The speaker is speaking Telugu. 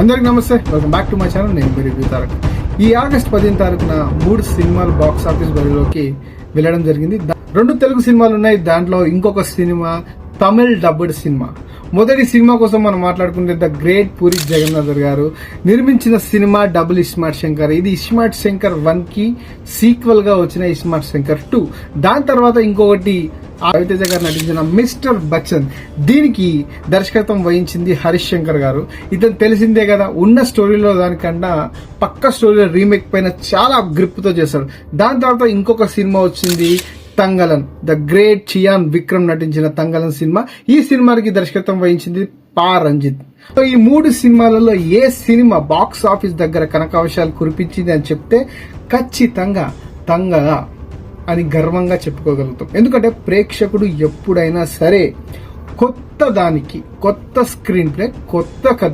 అందరికి నమస్తే, welcome back to my channel. నేను మీ రివ్యూ తారక్. ఈ ఆగస్ట్ 10 తారీఖున 3 సినిమాలు బాక్స్ ఆఫీస్ బరిలోకి వెళ్ళడం జరిగింది. 2 తెలుగు సినిమాలు ఉన్నాయి. దాంట్లో ఇంకొక సినిమా తమిళ్ డబ్బుడ్ సినిమా. మొదటి సినిమా కోసం మనం మాట్లాడుకుంటే ద గ్రేట్ పూరి జగన్నాథ్ గారు నిర్మించిన సినిమా డబుల్ ఇస్మార్ట్ శంకర్. ఇది ఇస్మార్ట్ శంకర్ 1 కి సీక్వెల్ గా వచ్చిన ఇస్మార్ట్ శంకర్ 2. దాని తర్వాత ఇంకొకటి రవితేజ గారు నటించిన మిస్టర్ బచ్చన్. దీనికి దర్శకత్వం వహించింది హరీష్ శంకర్ గారు. ఇతను తెలిసిందే కదా, ఉన్న స్టోరీలో దానికన్నా పక్క స్టోరీలో రీమేక్ పైన చాలా గ్రిప్ తో చేశాడు. దాని తర్వాత ఇంకొక సినిమా వచ్చింది తంగలన్, ద గ్రేట్ చియాన్ విక్రమ్ నటించిన తంగలన్ సినిమా. ఈ సినిమాకి దర్శకత్వం వహించింది పా రంజిత్. సో ఈ 3 సినిమాలలో ఏ సినిమా బాక్స్ ఆఫీస్ దగ్గర కనకావశాలు కురిపించింది అని చెప్తే ఖచ్చితంగా తంగల అని గర్వంగా చెప్పుకోగలుగుతాం. ఎందుకంటే ప్రేక్షకుడు ఎప్పుడైనా సరే కొత్త దానికి కొత్త స్క్రీన్ ప్లే, కొత్త కథ